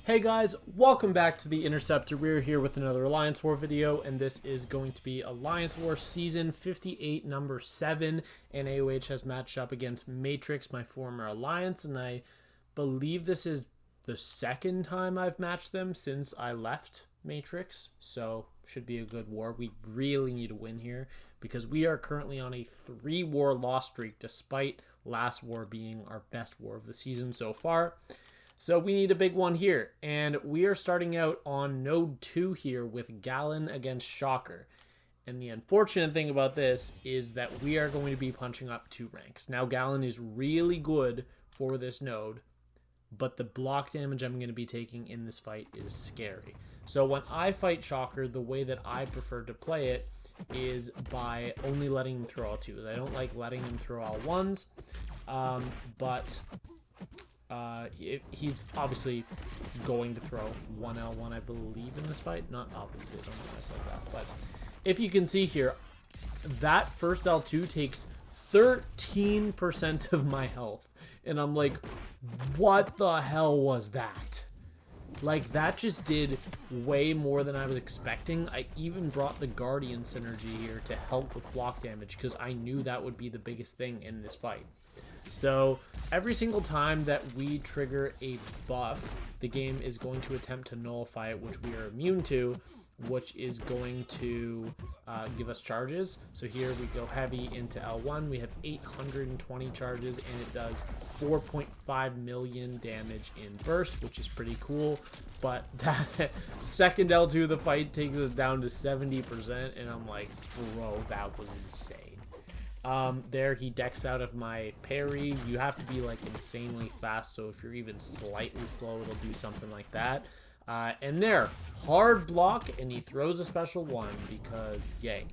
Hey guys, welcome back to the Interceptor. We're here with another Alliance War video, and this is going to be Alliance War Season 58, number 7, and AOH has matched up against Matrix, my former alliance, and I believe this is the second time I've matched them since I left Matrix, so should be a good war. We really need a win here, because we are currently on a 3-war loss streak, despite last war being our best war of the season so far. So we need a big one here, and we are starting out on node 2 here with Galan against Shocker. And the unfortunate thing about this is that we are going to be punching up 2 ranks. Now Galan is really good for this node, but the block damage I'm going to be taking in this fight is scary. So when I fight Shocker, the way that I prefer to play it is by only letting him throw L2s. I don't like letting him throw L1s, but he's obviously going to throw 1L1, I believe, in this fight. Not obviously, I don't know why I said that. But if you can see here, that first L2 takes 13% of my health. And I'm like, what the hell was that? Like, that just did way more than I was expecting. I even brought the Guardian synergy here to help with block damage, because I knew that would be the biggest thing in this fight. So every single time that we trigger a buff, the game is going to attempt to nullify it, which we are immune to, which is going to give us charges. So here we go heavy into L1. We have 820 charges, and it does 4.5 million damage in burst, which is pretty cool. But that second L2 of the fight takes us down to 70%, and I'm like, bro, that was insane. There he decks out of my parry. You have to be like insanely fast, so if you're even slightly slow, it'll do something like that. And there, hard block, and he throws a special 1 because yay.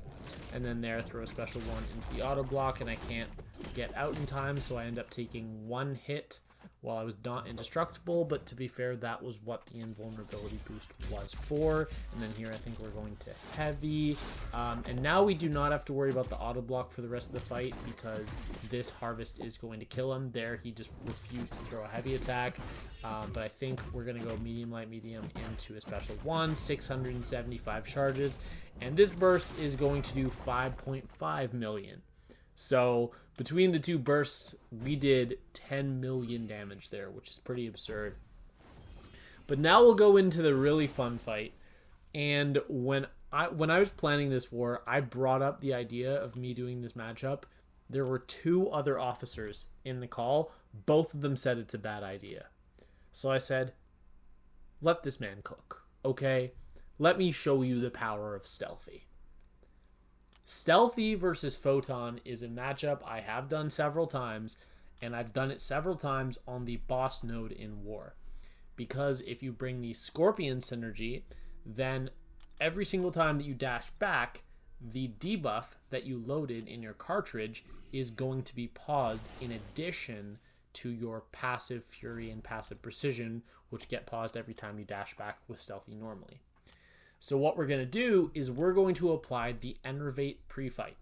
And then there, throw a special 1 into the auto block, and I can't get out in time, so I end up taking 1 hit while I was not indestructible. But to be fair, that was what the invulnerability boost was for. And then here I think we're going to heavy, and now we do not have to worry about the auto block for the rest of the fight, because this harvest is going to kill him. There he just refused to throw a heavy attack, but I think we're going to go medium light medium into a special 1, 675 charges, and this burst is going to do 5.5 million. So between the 2 bursts, we did 10 million damage there, which is pretty absurd. But now we'll go into the really fun fight. And when I was planning this war, I brought up the idea of me doing this matchup. There were 2 other officers in the call. Both of them said it's a bad idea. So I said, let this man cook, okay? Let me show you the power of Stealthy. Stealthy versus Photon is a matchup I have done several times, and I've done it several times on the boss node in War. Because if you bring the Scorpion synergy, then every single time that you dash back, the debuff that you loaded in your cartridge is going to be paused in addition to your passive Fury and passive Precision, which get paused every time you dash back with Stealthy normally. So what we're going to do is we're going to apply the Enervate pre-fight.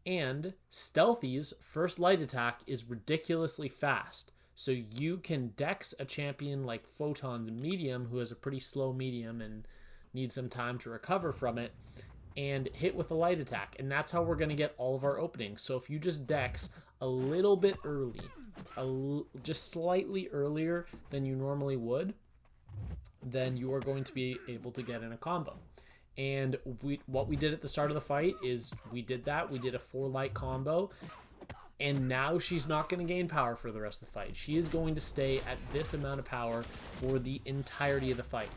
And Stealthy's first light attack is ridiculously fast. So you can dex a champion like Photon's medium, who has a pretty slow medium and needs some time to recover from it, and hit with a light attack. And that's how we're going to get all of our openings. So if you just dex a little bit early, just slightly earlier than you normally would, then you are going to be able to get in a combo. And what we did at the start of the fight is we did that. We did a 4 light combo, and now she's not going to gain power for the rest of the fight. She is going to stay at this amount of power for the entirety of the fight.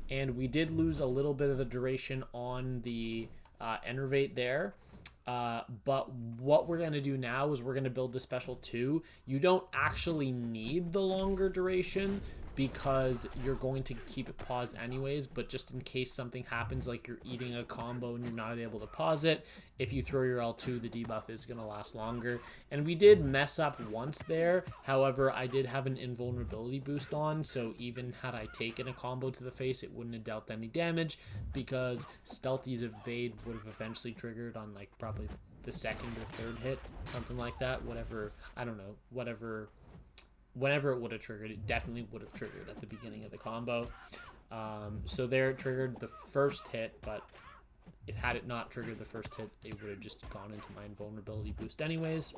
And we did lose a little bit of the duration on the Enervate there. But what we're going to do now is we're going to build the special 2. You don't actually need the longer duration, because you're going to keep it paused anyways, but just in case something happens, like you're eating a combo and you're not able to pause it, if you throw your L2, the debuff is going to last longer. And we did mess up once there. However, I did have an invulnerability boost on, so even had I taken a combo to the face, it wouldn't have dealt any damage, because Stealthy's evade would have eventually triggered on like probably the second or third hit, something like that. Whatever, I don't know, whatever whenever it would have triggered, it definitely would have triggered at the beginning of the combo. So there it triggered the first hit, but if had it not triggered the first hit, it would have just gone into my invulnerability boost anyways.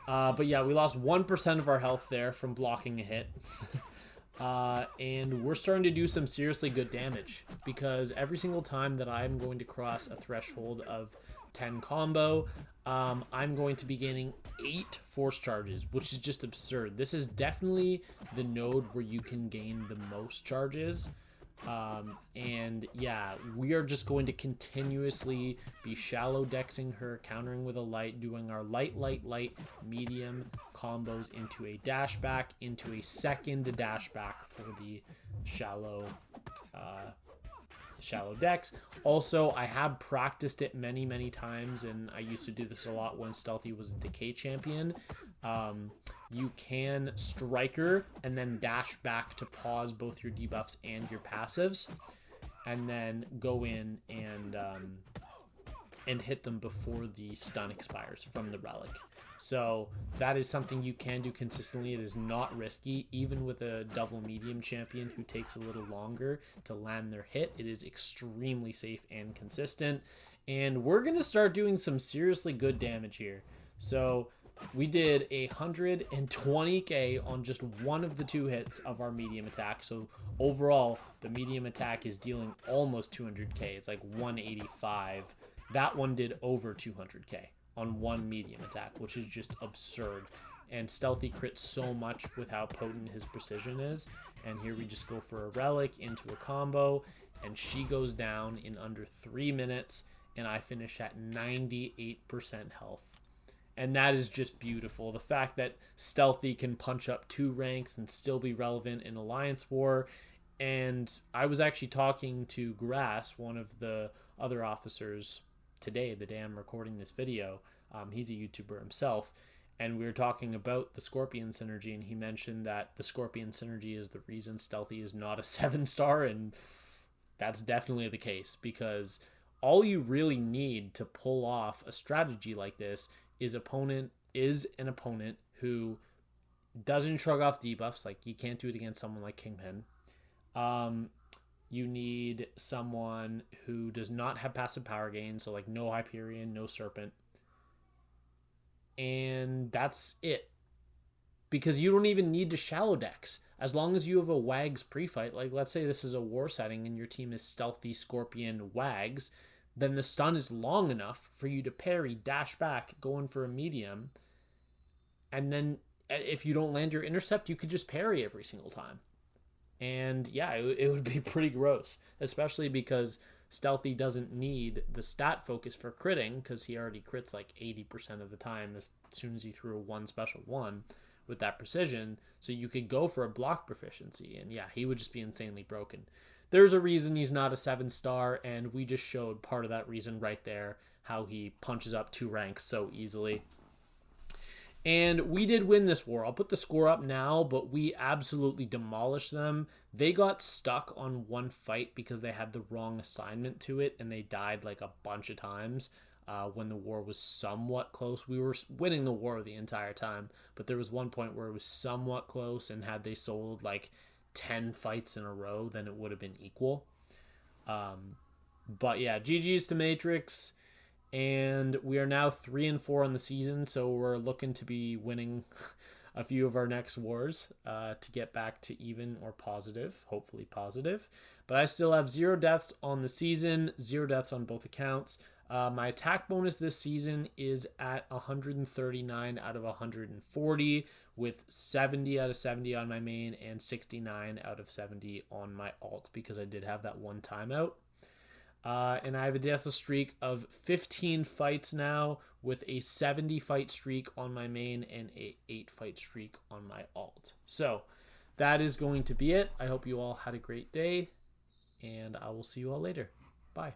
But yeah, we lost 1% of our health there from blocking a hit. And we're starting to do some seriously good damage, because every single time that I'm going to cross a threshold of 10 combo, I'm going to be gaining 8 force charges, which is just absurd. This is definitely the node where you can gain the most charges. And yeah, we are just going to continuously be shallow dexing her, countering with a light, doing our light, medium combos into a dash back, into a second dash back for the shallow dex. Also, I have practiced it many times, and I used to do this a lot when Stealthy was a decay champion. You can striker and then dash back to pause both your debuffs and your passives, and then go in and hit them before the stun expires from the relic. So that is something you can do consistently. It is not risky, even with a double medium champion who takes a little longer to land their hit. It is extremely safe and consistent, and we're gonna start doing some seriously good damage here. So we did 120k on just one of the 2 hits of our medium attack. So overall, the medium attack is dealing almost 200k. It's like 185. That one did over 200k on one medium attack, which is just absurd. And Stealthy crits so much with how potent his precision is. And here we just go for a relic into a combo, and she goes down in under 3 minutes, and I finish at 98% health. And that is just beautiful. The fact that Stealthy can punch up 2 ranks and still be relevant in Alliance War. And I was actually talking to Grass, one of the other officers, today, the day I'm recording this video. He's a YouTuber himself. And we were talking about the Scorpion synergy, and he mentioned that the Scorpion synergy is the reason Stealthy is not a 7-star, and that's definitely the case, because all you really need to pull off a strategy like this is an opponent who doesn't shrug off debuffs. Like, you can't do it against someone like Kingpin. You need someone who does not have passive power gain, so like no Hyperion, no Serpent. And that's it. Because you don't even need to shallow dex. As long as you have a Wags pre-fight, like let's say this is a war setting and your team is Stealthy, Scorpion, Wags, then the stun is long enough for you to parry, dash back, go in for a medium. And then if you don't land your intercept, you could just parry every single time. And yeah, it would be pretty gross, especially because Stealthy doesn't need the stat focus for critting, because he already crits like 80% of the time as soon as he threw a 1 special 1 with that precision. So you could go for a block proficiency, and yeah, he would just be insanely broken. There's a reason he's not a 7-star, and we just showed part of that reason right there, how he punches up 2 ranks so easily. And we did win this war. I'll put the score up now, but we absolutely demolished them. They got stuck on one fight because they had the wrong assignment to it, and they died like a bunch of times when the war was somewhat close. We were winning the war the entire time, but there was one point where it was somewhat close, and had they sold like 10 fights in a row, then it would have been equal. But yeah, GG's to Matrix. And we are now 3-4 on the season, so we're looking to be winning a few of our next wars to get back to even or positive, hopefully positive. But I still have 0 deaths on the season, 0 deaths on both accounts. My attack bonus this season is at 139 out of 140, with 70 out of 70 on my main and 69 out of 70 on my alt, because I did have that one timeout. And I have a Deathless streak of 15 fights now, with a 70 fight streak on my main and a 8 fight streak on my alt. So that is going to be it. I hope you all had a great day, and I will see you all later. Bye.